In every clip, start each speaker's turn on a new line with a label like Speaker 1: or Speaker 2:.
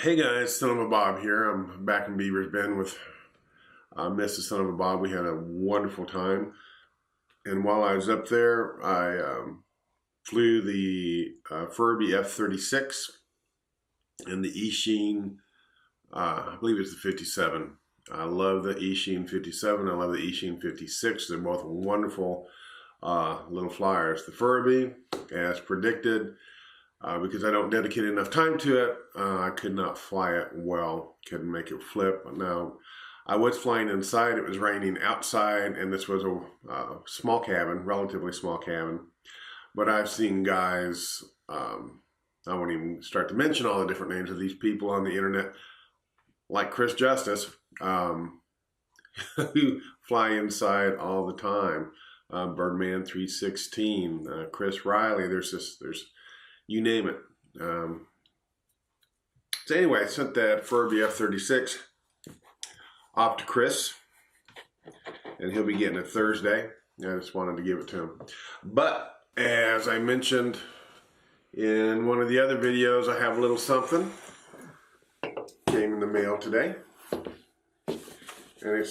Speaker 1: Hey guys, Son of a Bob here. I'm back in Beaver's Bend with Mrs. Son of a Bob. We had a wonderful time. And while I was up there, I flew the Furby F36 and the Eachine, I believe it's the 57. I love the Eachine 57. I love the Eachine 56. They're both wonderful little flyers. The Furby, as predicted, because I don't dedicate enough time to it, I could not fly it well, couldn't make it flip. Now, I was flying inside, it was raining outside, and this was a small cabin, relatively small cabin. But I've seen guys, I won't even start to mention all the different names of these people on the internet, like Chris Justice, who fly inside all the time. Birdman 316, Chris Riley, there's you name it. So anyway, I sent that Furby F36 off to Chris, and he'll be getting it Thursday. I just wanted to give it to him. But as I mentioned in one of the other videos, I have a little something. Came in the mail today. And I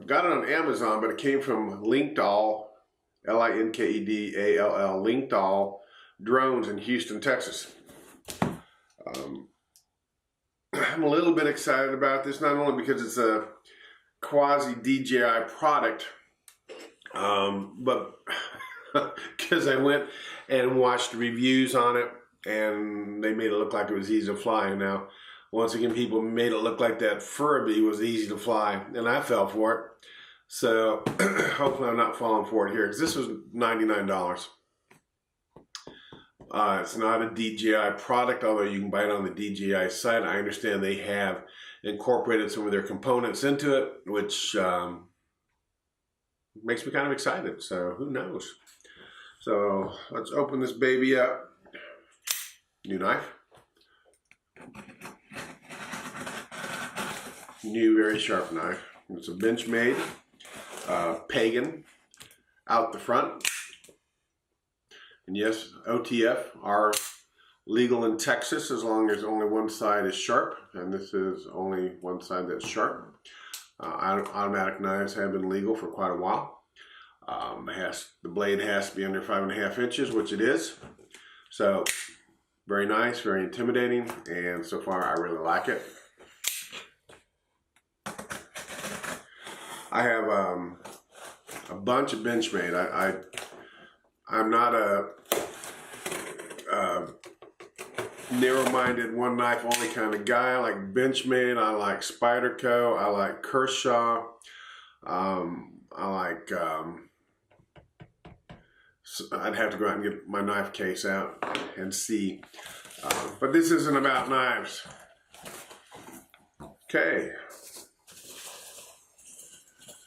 Speaker 1: got it on Amazon, but it came from Linkdall, L-I-N-K-E-D-A-L-L, Linkdall Drones in Houston, Texas. I'm a little bit excited about this, not only because it's a quasi DJI product, but because I went and watched reviews on it, and they made it look like it was easy to fly. And now, once again, people made it look like that Furby was easy to fly, and I fell for it. So hopefully I'm not falling for it here, because this was $99. It's not a DJI product, although you can buy it on the DJI site. I understand they have incorporated some of their components into it, which makes me kind of excited. So who knows? So let's open this baby up. New knife. New, very sharp knife. It's a Benchmade Pagan out the front. And yes, OTF are legal in Texas as long as only one side is sharp, and this is only one side that's sharp. Automatic knives have been legal for quite a while. The blade has to be under 5.5 inches, which it is. So very nice, very intimidating, and so far I really like it. I have a bunch of Benchmade. I'm not a narrow-minded, one knife only kind of guy. I like Benchmade, I like Spyderco, I like Kershaw, I'd have to go out and get my knife case out and see. But this isn't about knives. Okay.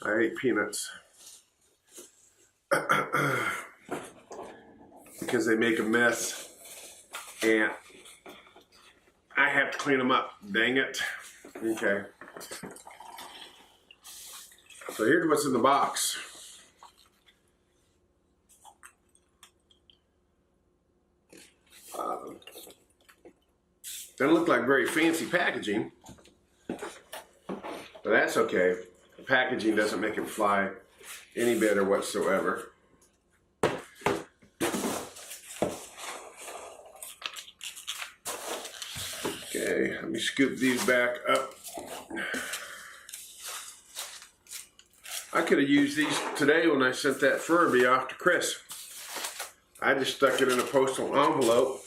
Speaker 1: I hate peanuts. Because they make a mess, and I have to clean them up. Dang it. Okay. So here's what's in the box. Doesn't look like very fancy packaging, but that's okay. The packaging doesn't make it fly any better whatsoever. Okay, let me scoop these back up. I could have used these today when I sent that Furby off to Chris. I just stuck it in a postal envelope.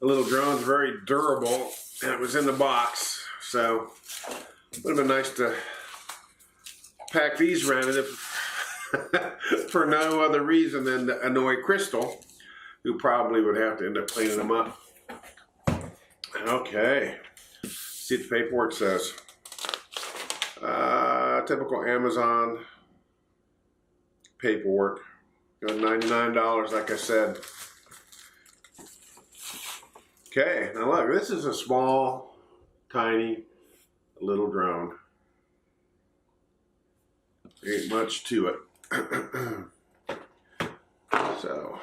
Speaker 1: The little drone's very durable, and it was in the box, so it would have been nice to pack these around it for no other reason than to annoy Crystal, who probably would have to end up cleaning them up. Okay, see what the paperwork says. Typical Amazon paperwork. $99, like I said. Okay, now look, this is a small, tiny, little drone. Ain't much to it. So,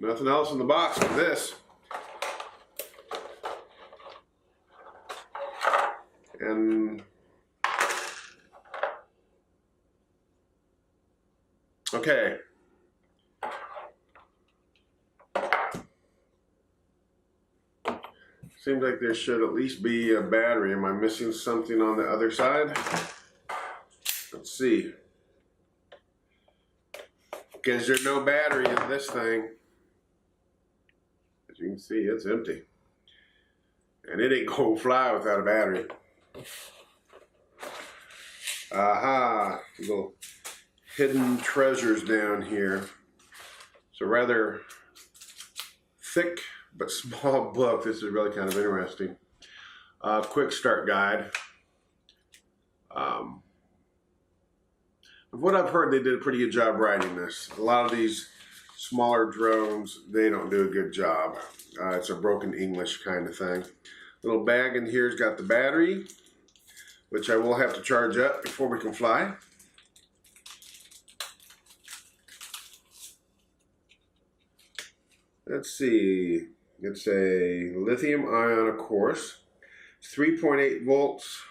Speaker 1: Nothing else in the box but this. And okay. Seems like there should at least be a battery. Am I missing something on the other side? Let's see. Because there's no battery in this thing. As you can see, it's empty. And it ain't gonna fly without a battery. Aha, little hidden treasures down here. It's a rather thick but small book. This is really kind of interesting. Quick start guide. Of what I've heard, they did a pretty good job writing this. A lot of these smaller drones, they don't do a good job. It's a broken English kind of thing. Little bag in here's got the battery, which I will have to charge up before we can fly. Let's see. It's a lithium ion, of course. It's 3.8 volts.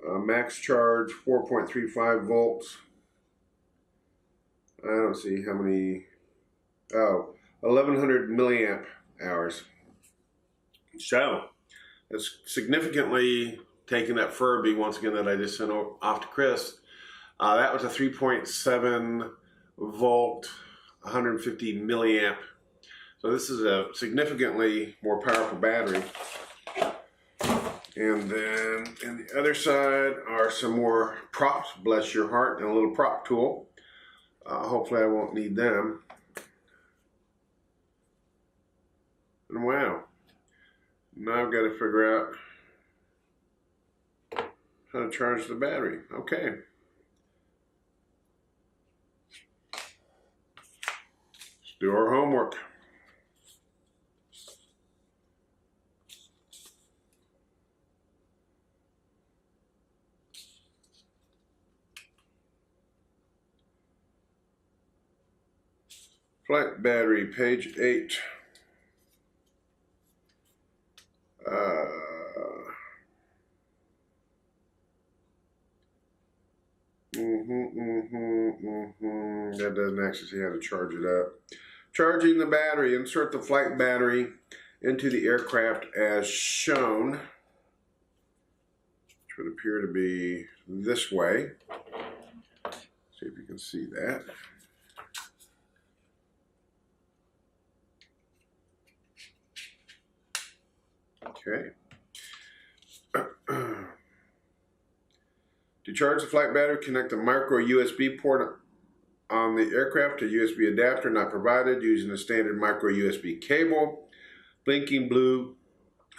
Speaker 1: Max charge 4.35 volts. I don't see how many. Oh, 1100 milliamp hours. So, it's significantly taking that Furby once again that I just sent off to Chris. That was a 3.7 volt, 150 milliamp. So this is a significantly more powerful battery. And then in the other side are some more props, bless your heart, and a little prop tool. Hopefully I won't need them. And wow, now I've got to figure out how to charge the battery. Okay. Let's do our homework. Flight battery, page 8. That doesn't actually say how to charge it up. Charging the battery. Insert the flight battery into the aircraft as shown, which would appear to be this way. See if you can see that. Okay. To charge the flight battery, connect the micro USB port on the aircraft to USB adapter not provided using a standard micro USB cable. Blinking blue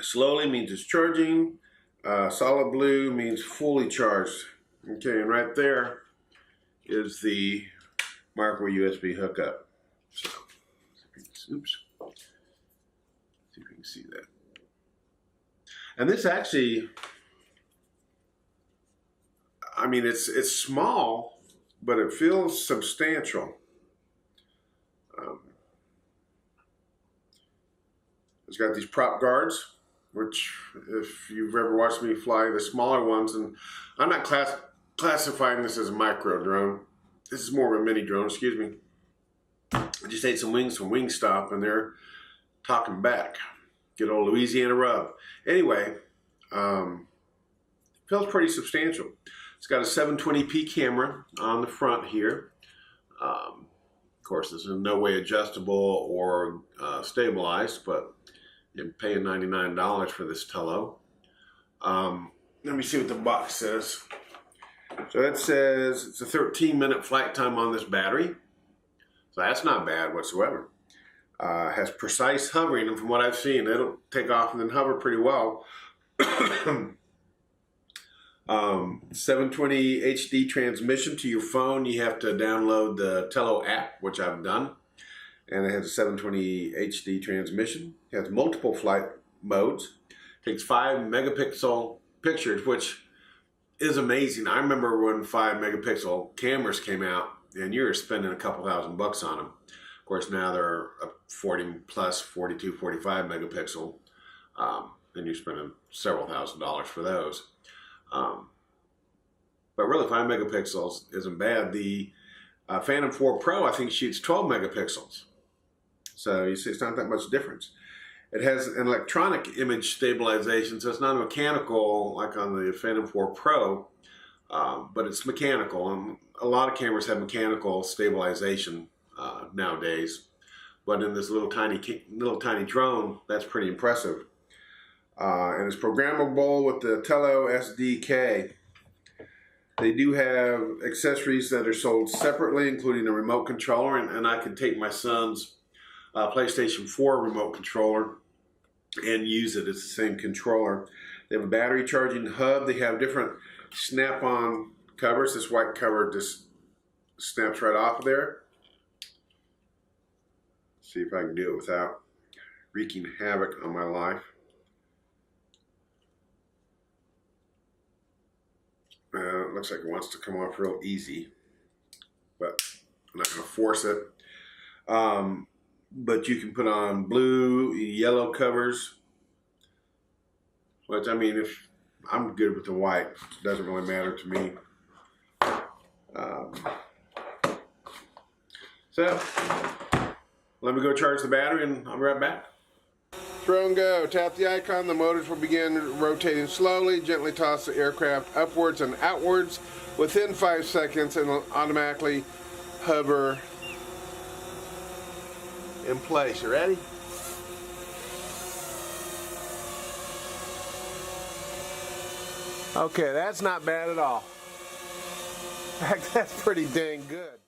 Speaker 1: slowly means it's charging. Solid blue means fully charged. Okay, and right there is the micro USB hookup. So, oops. See if you can see that. And this actually, I mean, it's small, but it feels substantial. It's got these prop guards, which if you've ever watched me fly the smaller ones, and I'm not classifying this as a micro drone. This is more of a mini drone, excuse me. I just ate some wings from Wingstop, and they're talking back. Good old Louisiana rub. Anyway, feels pretty substantial. It's got a 720p camera on the front here. Of course, this is in no way adjustable or stabilized, but you're paying $99 for this Tello. Let me see what the box says. So it says it's a 13-minute flight time on this battery. So that's not bad whatsoever. Has precise hovering, and from what I've seen, it'll take off and then hover pretty well. 720 HD transmission to your phone. You have to download the Tello app, which I've done, and it has a 720 HD transmission. It has multiple flight modes. Takes 5 megapixel pictures, which is amazing. I remember when 5 megapixel cameras came out, and you're spending a couple $1,000 on them. Of course, now they're a 40 plus, 42, 45 megapixel, and you're spending several $1,000s for those. But really, 5 megapixels isn't bad. The Phantom 4 Pro, I think, shoots 12 megapixels. So you see, it's not that much difference. It has an electronic image stabilization, so it's not mechanical like on the Phantom 4 Pro, but it's mechanical. And a lot of cameras have mechanical stabilization nowadays. But in this little tiny drone, that's pretty impressive. And it's programmable with the Tello SDK. They do have accessories that are sold separately, including a remote controller, and I can take my son's PlayStation 4 remote controller and use it. It's the same controller. They have a battery charging hub. They have different snap-on covers. This white cover just snaps right off of there. See if I can do it without wreaking havoc on my life. It looks like it wants to come off real easy, but I'm not going to force it. But you can put on blue, yellow covers, which, I mean, if I'm good with the white, it doesn't really matter to me. So let me go charge the battery and I'll be right back. Drone go. Tap the icon. The motors will begin rotating slowly. Gently toss the aircraft upwards and outwards. Within 5 seconds, it will automatically hover in place. You ready? Okay, that's not bad at all. In fact, that's pretty dang good.